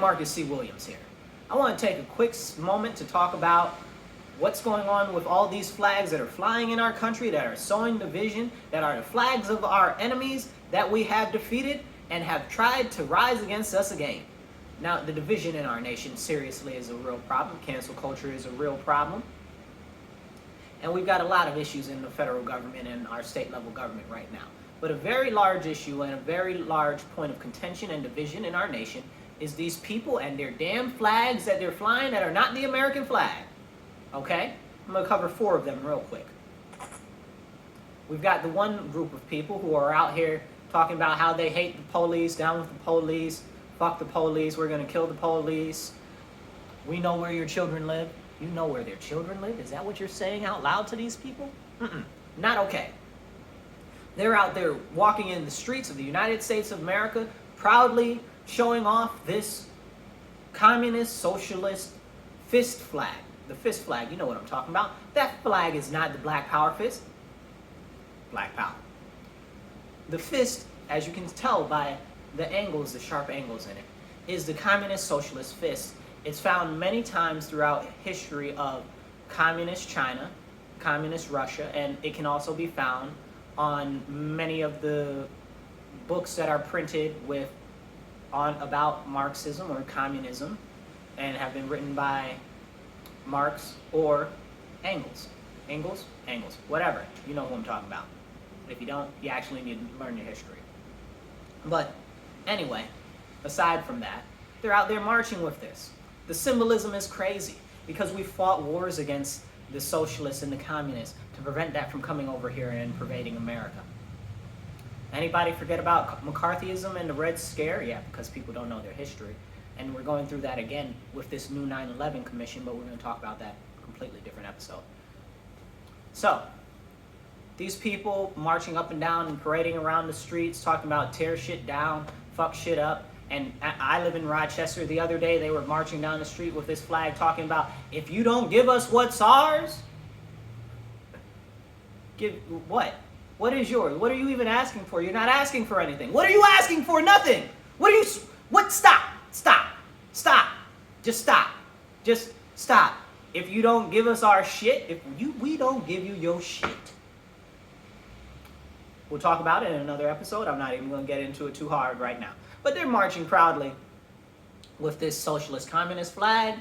Marcus C. Williams here. I want to take a quick moment to talk about what's going on with all these flags that are flying in our country, that are sowing division, that are the flags of our enemies that we have defeated and have tried to rise against us again. Now, the division in our nation seriously is a real problem. Cancel culture is a real problem. And we've got a lot of issues in the federal government and our state level government right now. But a very large issue and a very large point of contention and division in our nation is these people and their damn flags that they're flying that are not the American flag. Okay? I'm going to cover 4 of them real quick. We've got the one group of people who are out here talking about how they hate the police, down with the police, fuck the police, we're going to kill the police. We know where your children live. You know where their children live? Is that what you're saying out loud to these people? Not okay. They're out there walking in the streets of the United States of America, proudly showing off this communist, socialist fist flag. The fist flag, you know what I'm talking about. That flag is not the Black Power fist. Black Power. The fist, as you can tell by the angles, the sharp angles in it, is the communist socialist fist. It's found many times throughout history of communist China, communist Russia, and it can also be found on many of the books that are printed about Marxism or communism and have been written by Marx or Engels. Engels? Whatever. You know who I'm talking about. If you don't, you actually need to learn your history. But anyway, aside from that, they're out there marching with this. The symbolism is crazy because we fought wars against the socialists and the communists to prevent that from coming over here and pervading America. Anybody forget about McCarthyism and the Red Scare? Yeah, because people don't know their history. And we're going through that again with this new 9/11 commission, but we're going to talk about that in a completely different episode. So, these people marching up and down and parading around the streets, talking about tear shit down, fuck shit up. And I live in Rochester. The other day, they were marching down the street with this flag talking about, if you don't give us what's ours, give what? What is yours? What are you even asking for? You're not asking for anything. What are you asking for? Nothing. Stop. Just stop. Just stop. If you don't give us our shit, we don't give you your shit. We'll talk about it in another episode. I'm not even going to get into it too hard right now. But they're marching proudly with this socialist communist flag,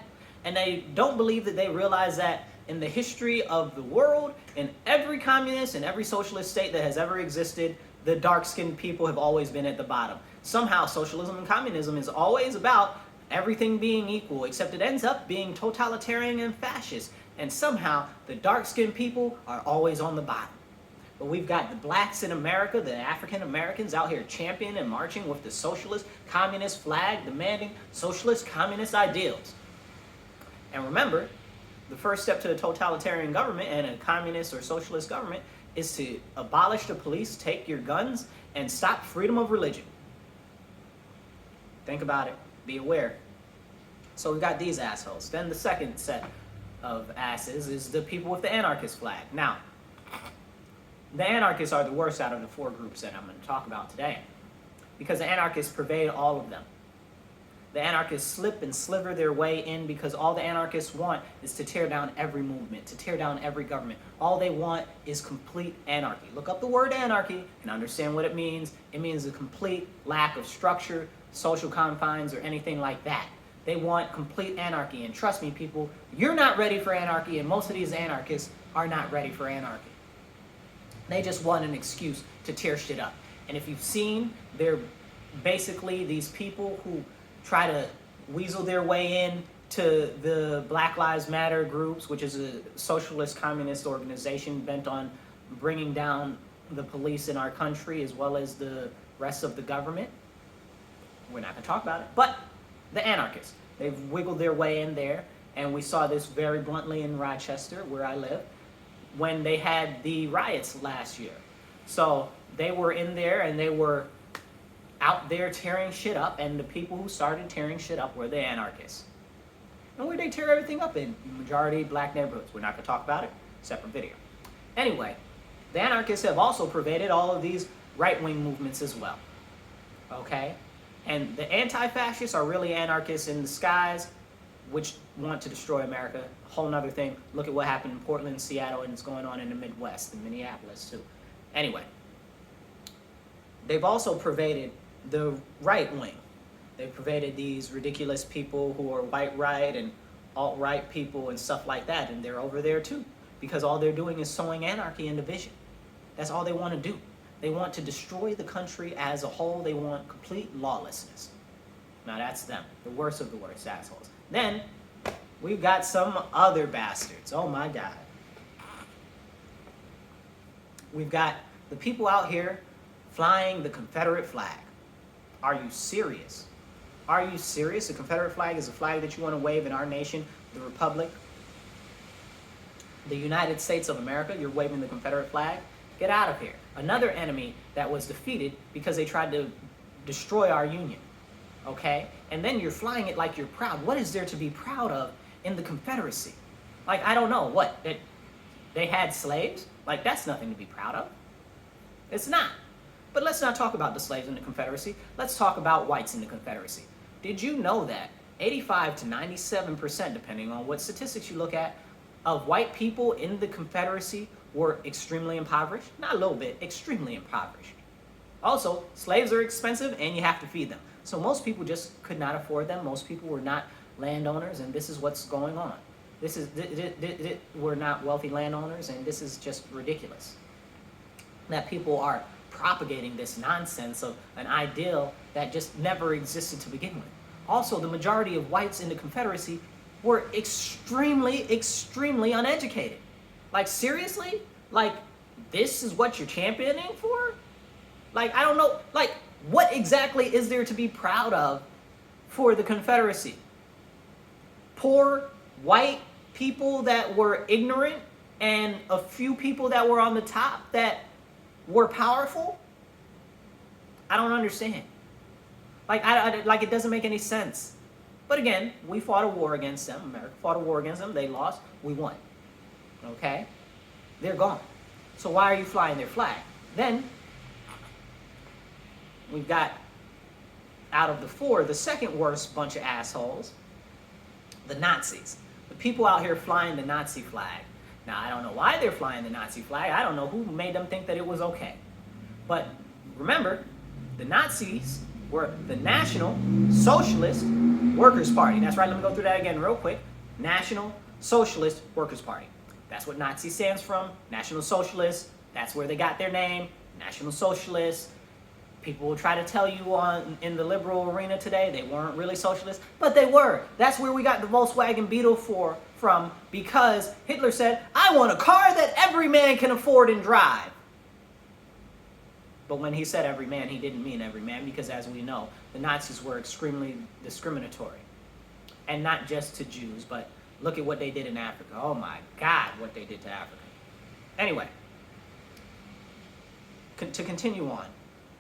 and they don't believe that they realize that in the history of the world, in every communist and every socialist state that has ever existed, the dark-skinned people have always been at the bottom. Somehow, socialism and communism is always about everything being equal, except it ends up being totalitarian and fascist. And somehow, the dark-skinned people are always on the bottom. But we've got the blacks in America, the African Americans out here championing and marching with the socialist communist flag, demanding socialist communist ideals. And remember, the first step to a totalitarian government and a communist or socialist government is to abolish the police, take your guns, and stop freedom of religion. Think about it. Be aware. So we've got these assholes. Then the second set of asses is the people with the anarchist flag. Now, the anarchists are the worst out of the 4 groups that I'm going to talk about today, because the anarchists pervade all of them. The anarchists slip and sliver their way in because all the anarchists want is to tear down every movement, to tear down every government. All they want is complete anarchy. Look up the word anarchy and understand what it means. It means a complete lack of structure, social confines, or anything like that. They want complete anarchy. And trust me, people, you're not ready for anarchy, and most of these anarchists are not ready for anarchy. They just want an excuse to tear shit up. And if you've seen, they're basically these people who try to weasel their way in to the Black Lives Matter groups, which is a socialist communist organization bent on bringing down the police in our country as well as the rest of the government. We're not going to talk about it. But the anarchists, they've wiggled their way in there. And we saw this very bluntly in Rochester, where I live, when they had the riots last year. So they were in there and they were out there tearing shit up, and the people who started tearing shit up were the anarchists. And where they tear everything up in? Majority black neighborhoods. We're not going to talk about it. Separate video. Anyway, the anarchists have also pervaded all of these right-wing movements as well. Okay? And the anti-fascists are really anarchists in disguise, which want to destroy America. A whole nother thing. Look at what happened in Portland, Seattle, and it's going on in the Midwest, in Minneapolis too. Anyway, they've also pervaded the right wing. They've pervaded these ridiculous people who are white right and alt-right people and stuff like that, and they're over there too, because all they're doing is sowing anarchy and division. That's all they want to do. They want to destroy the country as a whole. They want complete lawlessness. Now that's them, the worst of the worst assholes. Then we've got some other bastards. Oh my God. We've got the people out here flying the Confederate flag. Are you serious? Are you serious? The Confederate flag is a flag that you want to wave in our nation, the Republic, the United States of America. You're waving the Confederate flag? Get out of here. Another enemy that was defeated because they tried to destroy our union. Okay? And then you're flying it like you're proud. What is there to be proud of in the Confederacy? Like, I don't know. What? That they had slaves? Like, that's nothing to be proud of. It's not. But let's not talk about the slaves in the Confederacy. Let's talk about whites in the Confederacy. Did you know that 85 to 97%, depending on what statistics you look at, of white people in the Confederacy were extremely impoverished? Not a little bit, extremely impoverished. Also, slaves are expensive and you have to feed them. So most people just could not afford them. Most people were not landowners, and this is what's going on. We're not wealthy landowners, and this is just ridiculous. That people are propagating this nonsense of an ideal that just never existed to begin with. Also, the majority of whites in the Confederacy were extremely, extremely uneducated. Like, seriously? Like, this is what you're championing for? Like, I don't know. Like, what exactly is there to be proud of for the Confederacy? Poor white people that were ignorant and a few people that were on the top that were powerful? I don't understand. Like, like it doesn't make any sense. But again, we fought a war against them. America fought a war against them. They lost. We won. Okay? They're gone. So why are you flying their flag? Then we've got, out of the four, the second worst bunch of assholes, the Nazis. The people out here flying the Nazi flag. Now, I don't know why they're flying the Nazi flag. I don't know who made them think that it was okay. But remember, the Nazis were the National Socialist Workers' Party. That's right, let me go through that again real quick. National Socialist Workers' Party. That's what Nazi stands from. National Socialist. That's where they got their name. National Socialist. People will try to tell you in the liberal arena today they weren't really socialists, but they were. That's where we got the Volkswagen Beetle from, because Hitler said, I want a car that every man can afford and drive. But when he said every man, he didn't mean every man, because as we know, the Nazis were extremely discriminatory. And not just to Jews, but look at what they did in Africa. Oh my God, what they did to Africa. Anyway, to continue on.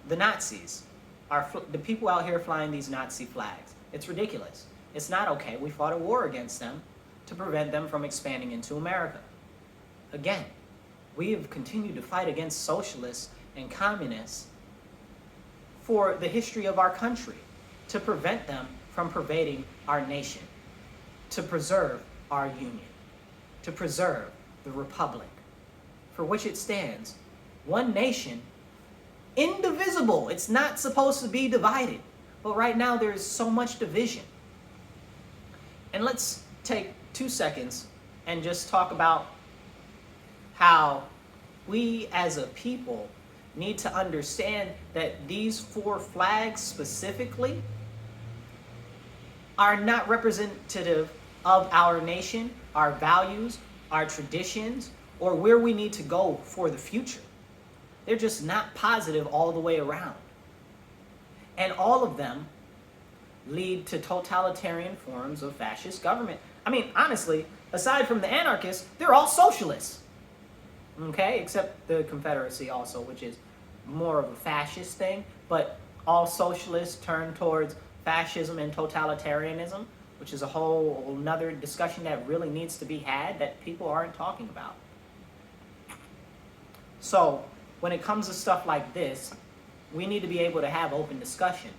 The Nazis are the people out here flying these Nazi flags. It's ridiculous. It's not okay. We fought a war against them to prevent them from expanding into America. Again, we have continued to fight against socialists and communists for the history of our country, to prevent them from pervading our nation, to preserve our union, to preserve the republic for which it stands, one nation, indivisible. It's not supposed to be divided. But right now there is so much division. And let's take 2 seconds and just talk about how we as a people need to understand that these 4 flags specifically are not representative of our nation, our values, our traditions, or where we need to go for the future. They're just not positive all the way around. And all of them lead to totalitarian forms of fascist government. I mean, honestly, aside from the anarchists, they're all socialists. Okay? Except the Confederacy also, which is more of a fascist thing. But all socialists turn towards fascism and totalitarianism, which is a whole another discussion that really needs to be had that people aren't talking about. So, when it comes to stuff like this, we need to be able to have open discussion.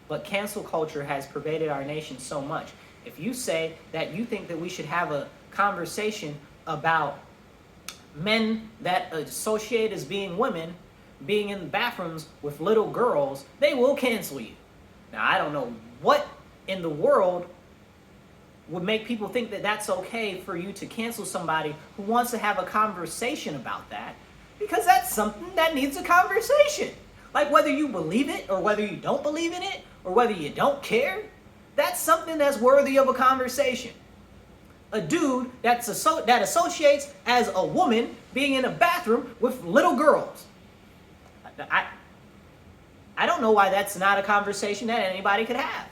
But cancel culture has pervaded our nation so much. If you say that you think that we should have a conversation about men that associate as being women being in the bathrooms with little girls, they will cancel you. Now, I don't know what in the world would make people think that that's okay for you to cancel somebody who wants to have a conversation about that, because that's something that needs a conversation. Like, whether you believe it or whether you don't believe in it or whether you don't care, that's something that's worthy of a conversation. A dude that associates as a woman being in a bathroom with little girls. I don't know why that's not a conversation that anybody could have.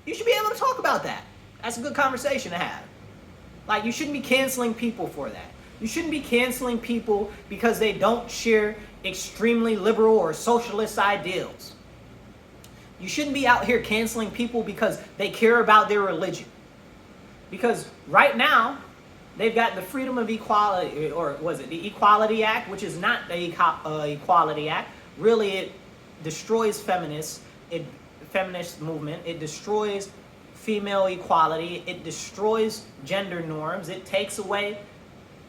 You should be able to talk about that. That's a good conversation to have. Like, you shouldn't be canceling people for that. You shouldn't be canceling people because they don't share extremely liberal or socialist ideals. You shouldn't be out here canceling people because they care about their religion. Because right now, they've got the Freedom of Equality, or was it the Equality Act, which is not the Equality Act. Really, it destroys feminist movement. It destroys female equality. It destroys gender norms. It takes away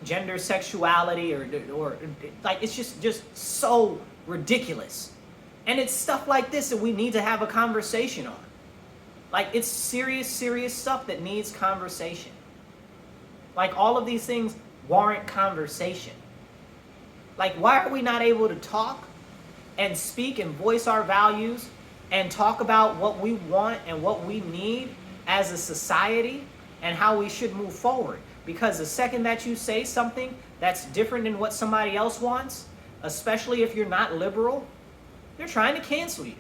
gender sexuality, or like, it's just so ridiculous. And it's stuff like this that we need to have a conversation on. Like, it's serious stuff that needs conversation. Like, all of these things warrant conversation. Like, why are we not able to talk and speak and voice our values and talk about what we want and what we need as a society and how we should move forward? Because the second that you say something that's different than what somebody else wants, especially if you're not liberal, they're trying to cancel you.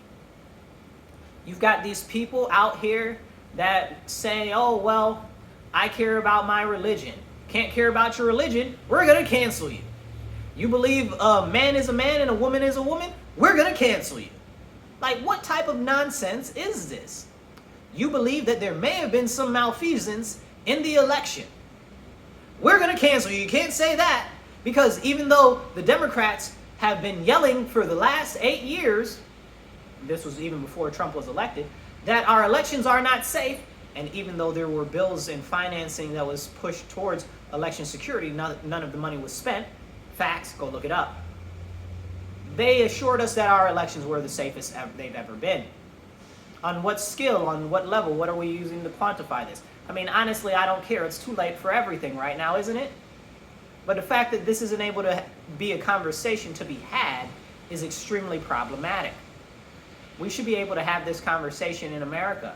You've got these people out here that say, oh, well, I care about my religion. Can't care about your religion, we're going to cancel you. You believe a man is a man and a woman is a woman, we're going to cancel you. Like, what type of nonsense is this? You believe that there may have been some malfeasance in the election. We're going to cancel you. You can't say that, because even though the Democrats have been yelling for the last 8 years, this was even before Trump was elected, that our elections are not safe, and even though there were bills and financing that was pushed towards election security, none of the money was spent. Facts, go look it up. They assured us that our elections were the safest they've ever been. On what scale, on what level, what are we using to quantify this? I mean, honestly, I don't care. It's too late for everything right now, isn't it? But the fact that this isn't able to be a conversation to be had is extremely problematic. We should be able to have this conversation in America.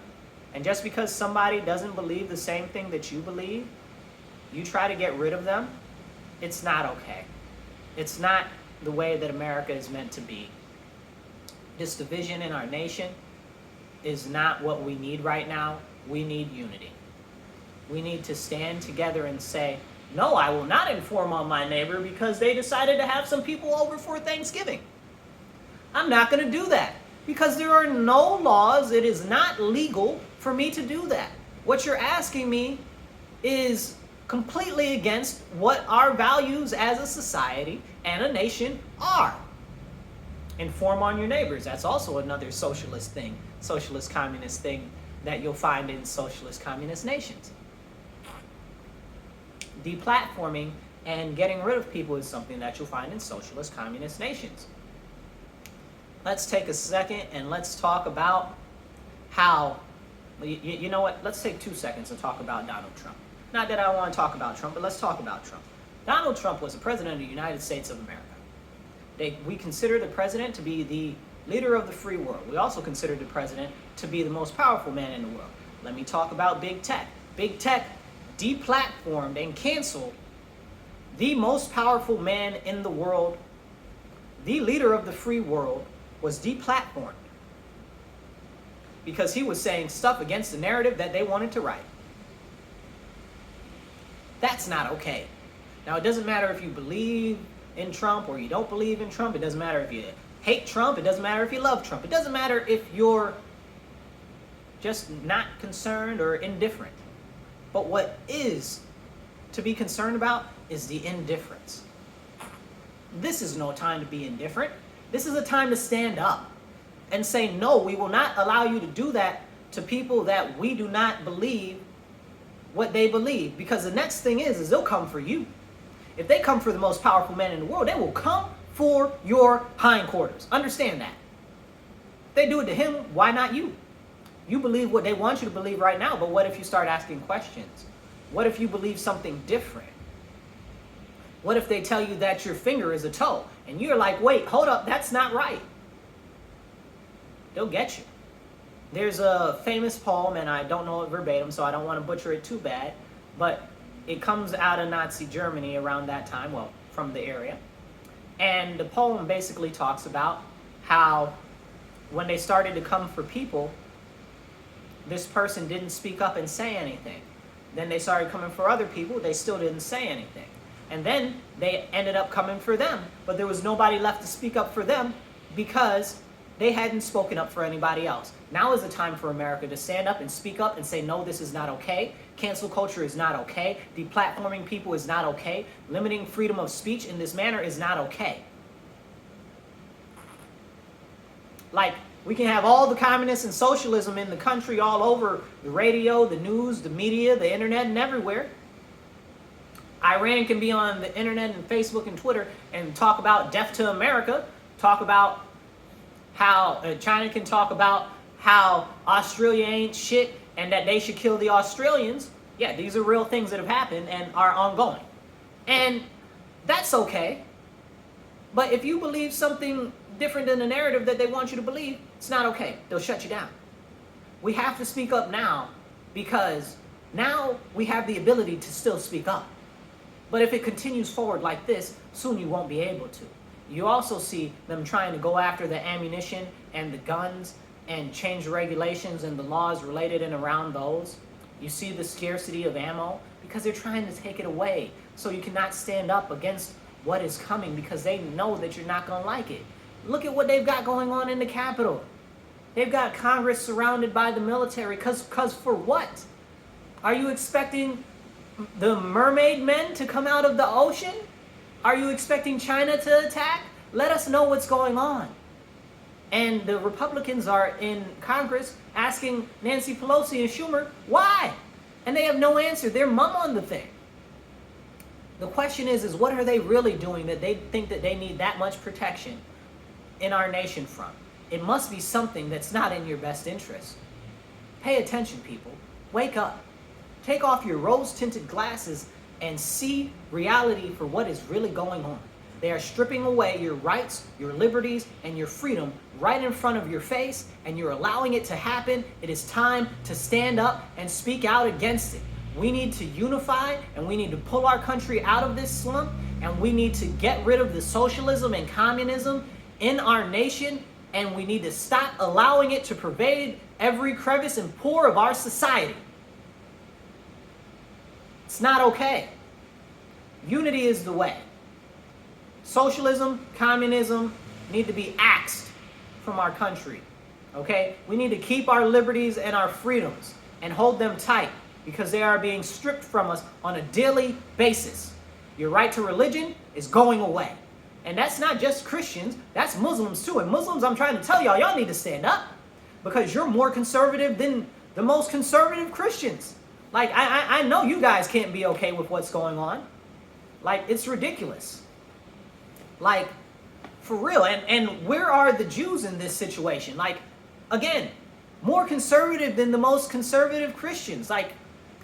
And just because somebody doesn't believe the same thing that you believe, you try to get rid of them, it's not okay. It's not the way that America is meant to be. This division in our nation is not what we need right now. We need unity. We need to stand together and say, no, I will not inform on my neighbor because they decided to have some people over for Thanksgiving. I'm not going to do that because there are no laws. It is not legal for me to do that. What you're asking me is completely against what our values as a society and a nation are. Inform on your neighbors. That's also another socialist thing, socialist communist thing that you'll find in socialist communist nations. Deplatforming and getting rid of people is something that you'll find in socialist communist nations. Let's take a second and let's talk about how, you know what, let's take 2 seconds and talk about Donald Trump. Not that I want to talk about Trump, but let's talk about Trump. Donald Trump was the president of the United States of America. We consider the president to be the leader of the free world. We also consider the president to be the most powerful man in the world. Let me talk about big tech. Big tech deplatformed and canceled the most powerful man in the world. The leader of the free world was deplatformed because he was saying stuff against the narrative that they wanted to write. That's not okay. Now, it doesn't matter if you believe in Trump or you don't believe in Trump. It doesn't matter if you hate Trump. It doesn't matter if you love Trump. It doesn't matter if you're just not concerned or indifferent. But what is to be concerned about is the indifference. This is no time to be indifferent. This is a time to stand up. and say, no, we will not allow you to do that to people that we do not believe what they believe. Because the next thing is they'll come for you. If they come for the most powerful man in the world, they will come for your hindquarters. Understand that. If they do it to him, why not you? You believe what they want you to believe right now, but what if you start asking questions? What if you believe something different? What if they tell you that your finger is a toe? And you're like, wait, hold up, that's not right. They'll get you. There's a famous poem, and I don't know it verbatim, so I don't want to butcher it too bad, but it comes out of Nazi Germany around that time, well, from the area. And the poem basically talks about how when they started to come for people, this person didn't speak up and say anything. Then they started coming for other people, they still didn't say anything. And then they ended up coming for them, but there was nobody left to speak up for them because they hadn't spoken up for anybody else. Now is the time for America to stand up and speak up and say, no, this is not okay. Cancel culture is not okay. Deplatforming people is not okay. Limiting freedom of speech in this manner is not okay. Like, we can have all the communists and socialism in the country all over the radio, the news, the media, the internet, and everywhere. Iran can be on the internet and Facebook and Twitter and talk about death to America, talk about how China can talk about how Australia ain't shit and that they should kill the Australians. Yeah, these are real things that have happened and are ongoing. And that's okay. But if you believe something different than the narrative that they want you to believe, it's not okay. They'll shut you down. We have to speak up now because now we have the ability to still speak up. But if it continues forward like this, soon you won't be able to. You also see them trying to go after the ammunition and the guns and change the regulations and the laws related and around those. You see the scarcity of ammo because they're trying to take it away. So you cannot stand up against what is coming because they know that you're not going to like it. Look at what they've got going on in the Capitol. They've got Congress surrounded by the military. Because for what? Are you expecting the mermaid men to come out of the ocean? Are you expecting China to attack? Let us know what's going on. And the Republicans are in Congress asking Nancy Pelosi and Schumer, why? And they have no answer. They're mum on the thing. The question is what are they really doing that they think that they need that much protection in our nation from? It must be something that's not in your best interest. Pay attention, people. Wake up. Take off your rose-tinted glasses and see reality for what is really going on. They are stripping away your rights, your liberties, and your freedom right in front of your face, and you're allowing it to happen. It is time to stand up and speak out against it. We need to unify, and we need to pull our country out of this slump, and we need to get rid of the socialism and communism in our nation, and we need to stop allowing it to pervade every crevice and pore of our society. It's not okay. Unity is the way. Socialism, communism need to be axed from our country. Okay? We need to keep our liberties and our freedoms and hold them tight because they are being stripped from us on a daily basis. Your right to religion is going away. And that's not just Christians, that's Muslims too. And Muslims, I'm trying to tell y'all need to stand up because you're more conservative than the most conservative Christians. Like, I know you guys can't be okay with what's going on. Like, it's ridiculous. Like, for real. And where are the Jews in this situation? Like, again, more conservative than the most conservative Christians. Like,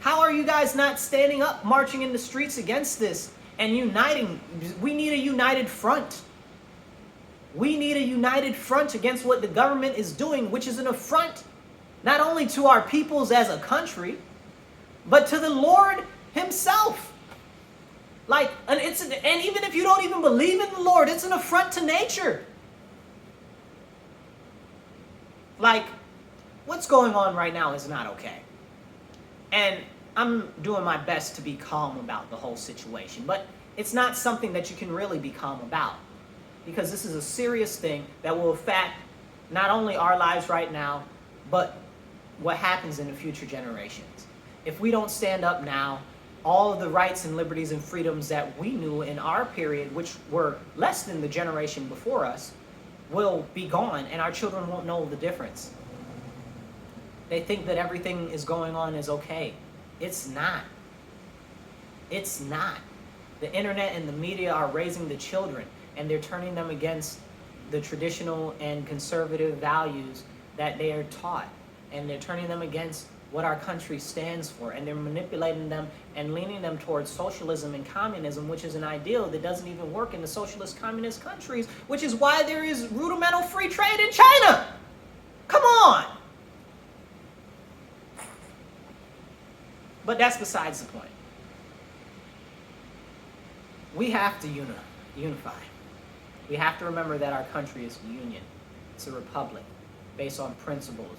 how are you guys not standing up, marching in the streets against this and uniting? We need a united front. We need a united front against what the government is doing, which is an affront not only to our peoples as a country, but to the Lord himself. Like, and even if you don't even believe in the Lord, it's an affront to nature. Like, what's going on right now is not okay. And I'm doing my best to be calm about the whole situation, but it's not something that you can really be calm about because this is a serious thing that will affect not only our lives right now, but what happens in the future generations. If we don't stand up now, all of the rights and liberties and freedoms that we knew in our period, which were less than the generation before us, will be gone and our children won't know the difference. They think that everything is going on is okay. It's not. It's not. The internet and the media are raising the children, and they're turning them against the traditional and conservative values that they are taught. And they're turning them against what our country stands for. And they're manipulating them and leaning them towards socialism and communism, which is an ideal that doesn't even work in the socialist communist countries, which is why there is rudimental free trade in China. Come on. But that's besides the point. We have to unify. We have to remember that our country is a union. It's a republic based on principles,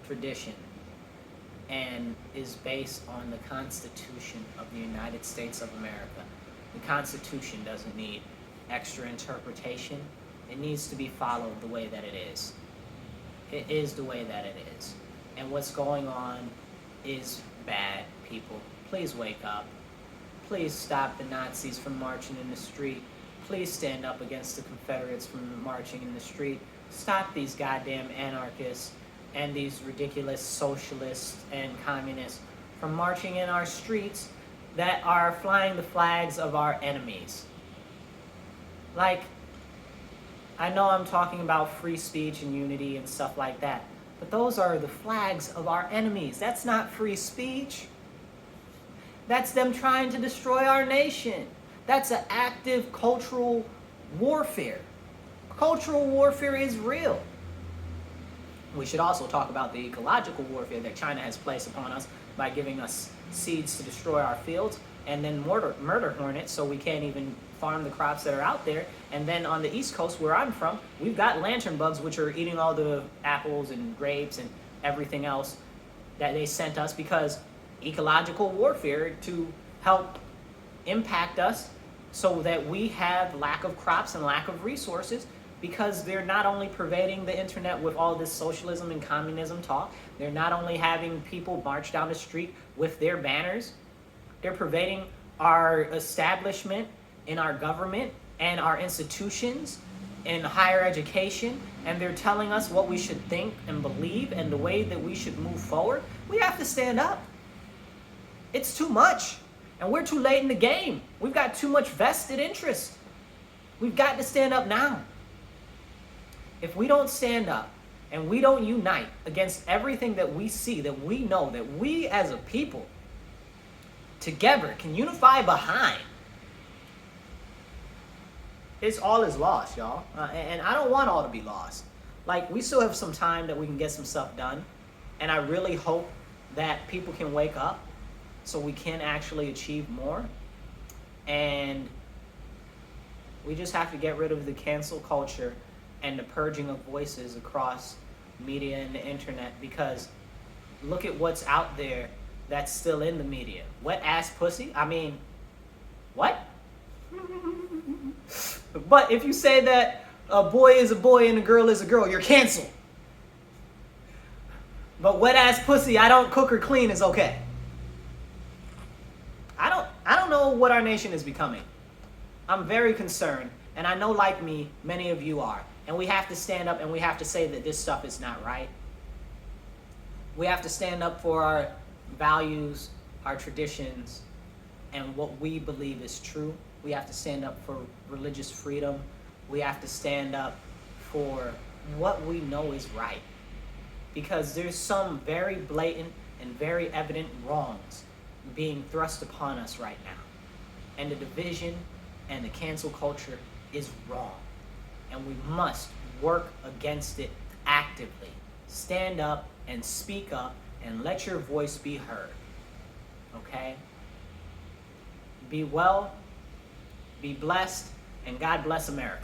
tradition, and is based on the Constitution of the United States of America. The Constitution doesn't need extra interpretation. It needs to be followed the way that it is. It is the way that it is. And what's going on is bad, people. Please wake up. Please stop the Nazis from marching in the street. Please stand up against the Confederates from marching in the street. Stop these goddamn anarchists and these ridiculous socialists and communists from marching in our streets that are flying the flags of our enemies. Like, I know I'm talking about free speech and unity and stuff like that, but those are the flags of our enemies. That's not free speech. That's them trying to destroy our nation. That's an active cultural warfare. Cultural warfare is real. We should also talk about the ecological warfare that China has placed upon us by giving us seeds to destroy our fields and then murder hornets so we can't even farm the crops that are out there. And then on the East Coast, where I'm from, we've got lantern bugs, which are eating all the apples and grapes and everything else that they sent us, because ecological warfare to help impact us so that we have lack of crops and lack of resources, because they're not only pervading the internet with all this socialism and communism talk, they're not only having people march down the street with their banners, they're pervading our establishment in our government and our institutions in higher education, and they're telling us what we should think and believe and the way that we should move forward. We have to stand up. It's too much, and we're too late in the game. We've got too much vested interest. We've got to stand up now. If we don't stand up and we don't unite against everything that we see, that we know, that we as a people together can unify behind, it's all is lost, y'all. And I don't want all to be lost. Like, we still have some time that we can get some stuff done. And I really hope that people can wake up so we can actually achieve more. And we just have to get rid of the cancel culture and the purging of voices across media and the internet, because look at what's out there that's still in the media. Wet ass pussy? I mean, what? But if you say that a boy is a boy and a girl is a girl, you're canceled. But wet ass pussy, I don't cook or clean, is okay. I don't know what our nation is becoming. I'm very concerned, and I know, like me, many of you are. And we have to stand up and we have to say that this stuff is not right. We have to stand up for our values, our traditions, and what we believe is true. We have to stand up for religious freedom. We have to stand up for what we know is right. Because there's some very blatant and very evident wrongs being thrust upon us right now. And the division and the cancel culture is wrong. And we must work against it actively. Stand up and speak up and let your voice be heard. Okay? Be well, be blessed, and God bless America.